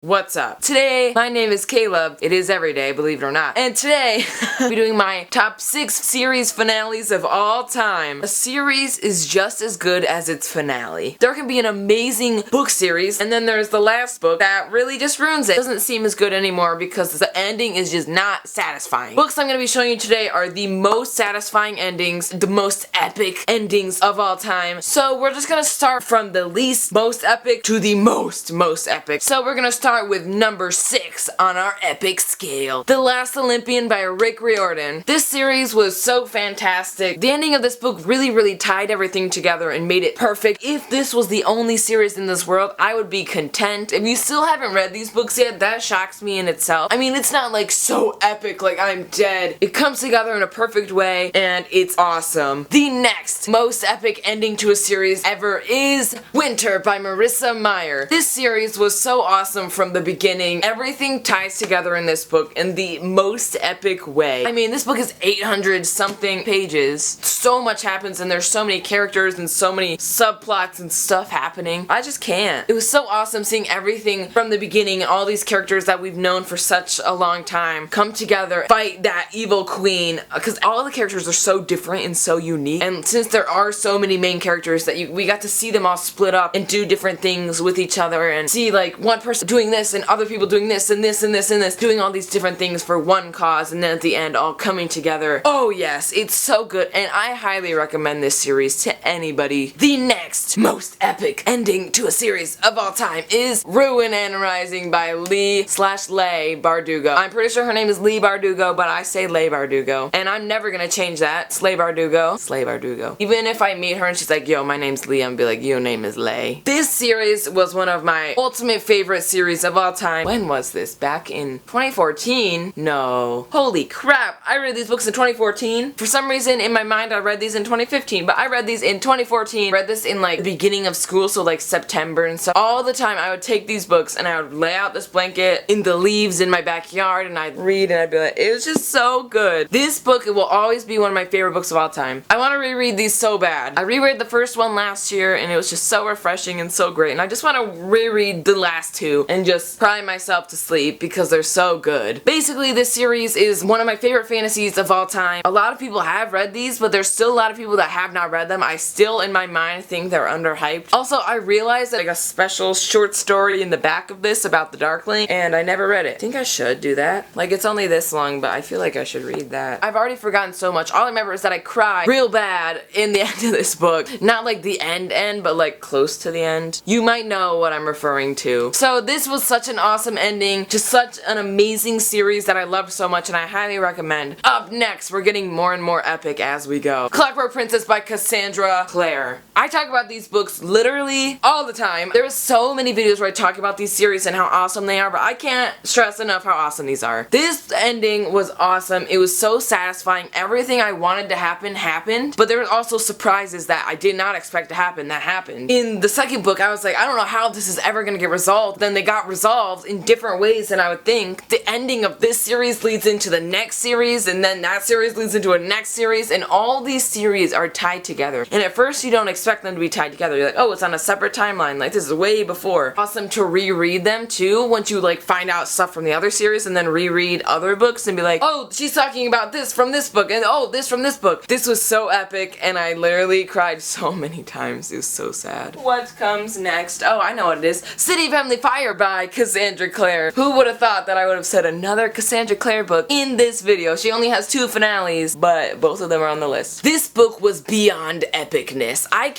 What's up? Today, my name is Caleb. It is every day, believe it or not. And today, we're doing my top 6 series finales of all time. A series is just as good as its finale. There can be an amazing book series, and then there's the last book that really just ruins it. It doesn't seem as good anymore because the ending is just not satisfying. Books I'm going to be showing you today are the most satisfying endings, the most epic endings of all time. So we're just going to start from the least most epic to the most epic. So we're going to start with number 6 on our epic scale. The Last Olympian by Rick Riordan. This series was so fantastic. The ending of this book really tied everything together and made it perfect. If this was the only series in this world, I would be content. If you still haven't read these books yet, that shocks me in itself. I mean, it's not like so epic like I'm dead. It comes together in a perfect way and it's awesome. The next most epic ending to a series ever is Winter by Marissa Meyer. This series was so awesome from the beginning. Everything ties together in this book in the most epic way. I mean, this book is 800 something pages. So much happens and there's so many characters and so many subplots and stuff happening. I just can't. It was so awesome seeing everything from the beginning, all these characters that we've known for such a long time come together, fight that evil queen, because all the characters are so different and so unique. And since there are so many main characters that we got to see them all split up and do different things with each other and see like one person doing this and other people doing this and this and this and this, doing all these different things for one cause, and then at the end all coming together. Oh yes, it's so good and I highly recommend this series to anybody. The next most epic ending to a series of all time is Ruin and Rising by Leigh Bardugo. I'm pretty sure her name is Leigh Bardugo, but I say Leigh Bardugo. And I'm never gonna change that. Slay Bardugo. Slay Bardugo. Even if I meet her and she's like, yo, my name's Leigh, I'm gonna be like, your name is Leigh. This series was one of my ultimate favorite series of all time. When was this? Back in 2014? No. Holy crap, I read these books in 2014. For some reason in my mind I read these in 2015, but I read these in 2014. Read this in like the beginning of school, so like September and stuff. All the time I would take these books and I would lay out this blanket in the leaves in my backyard and I'd read and I'd be like, it was just so good. This book will always be one of my favorite books of all time. I want to reread these so bad. I reread the first one last year and it was just so refreshing and so great, and I just want to reread the last two and just cry myself to sleep because they're so good. Basically, this series is one of my favorite fantasies of all time. A lot of people have read these, but there's still a lot of people that have not read them. I still, in my mind, think they're underhyped. Also, I realized that like a special short story in the back of this about the Darkling, and I never read it. I think I should do that. Like, it's only this long, but I feel like I should read that. I've already forgotten so much. All I remember is that I cried real bad in the end of this book. Not like the end, but like close to the end. You might know what I'm referring to. So this was such an awesome ending, just such an amazing series that I loved so much and I highly recommend. Up next, we're getting more and more epic as we go. Clockwork Princess by Cassandra Clare. I talk about these books literally all the time. There are so many videos where I talk about these series and how awesome they are, but I can't stress enough how awesome these are. This ending was awesome. It was so satisfying. Everything I wanted to happen happened, but there were also surprises that I did not expect to happen that happened. In the second book, I was like, I don't know how this is ever gonna get resolved. Then they got resolved in different ways than I would think. The ending of this series leads into the next series, and then that series leads into a next series, and all these series are tied together. And at first you don't expect them to be tied together. You're like, oh, it's on a separate timeline. Like, this is way before. Awesome to reread them too once you like find out stuff from the other series and then reread other books and be like, oh, she's talking about this from this book, and oh, this from this book. This was so epic and I literally cried so many times. It was so sad. What comes next? Oh, I know what it is. City of Heavenly Fire by Cassandra Clare. Who would have thought that I would have said another Cassandra Clare book in this video? She only has 2 finales, but both of them are on the list. This book was beyond epicness. I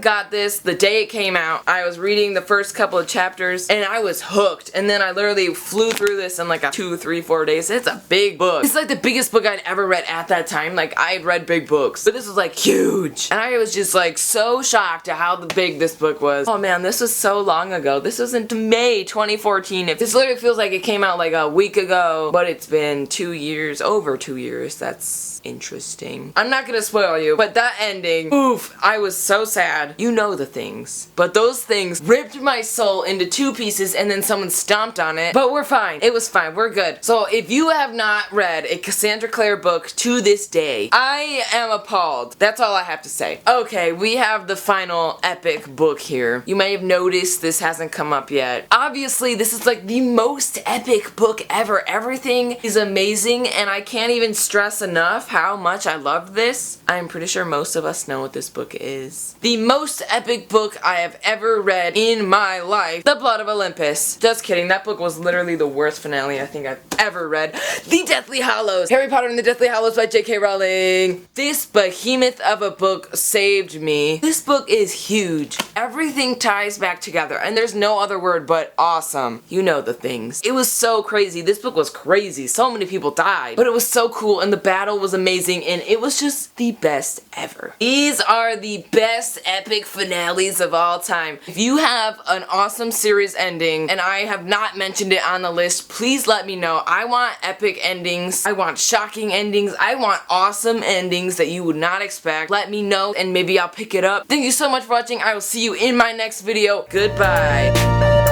got this the day it came out. I was reading the first couple of chapters and I was hooked, and then I literally flew through this in like a 2, 3, 4 days. It's a big book. It's like the biggest book I'd ever read at that time. Like, I had read big books, but this was like huge. And I was just like so shocked at how big this book was. Oh man, this was so long ago. This was in May 2014. If this literally feels like it came out like a week ago, but it's been 2 years, over 2 years. That's interesting. I'm not gonna spoil you, but that ending, oof, I was so sad. You know the things. But those things ripped my soul into 2 pieces and then someone stomped on it. But we're fine. It was fine. We're good. So if you have not read a Cassandra Clare book to this day, I am appalled. That's all I have to say. Okay, we have the final epic book here. You may have noticed this hasn't come up yet. But obviously this is like the most epic book ever. Everything is amazing and I can't even stress enough how much I love this. I'm pretty sure most of us know what this book is. The most epic book I have ever read in my life. The Blood of Olympus. Just kidding, that book was literally the worst finale I think I've ever read. The Deathly Hallows. Harry Potter and the Deathly Hallows by J.K. Rowling. This behemoth of a book saved me. This book is huge. Everything ties back together and there's no other word but awesome. You know the things. It was so crazy. This book was crazy. So many people died. But it was so cool and the battle was amazing and it was just the best ever. These are the best epic finales of all time. If you have an awesome series ending and I have not mentioned it on the list, please let me know. I want epic endings. I want shocking endings. I want awesome endings that you would not expect. Let me know and maybe I'll pick it up. Thank you so much for watching. I will see you in my next video. Goodbye.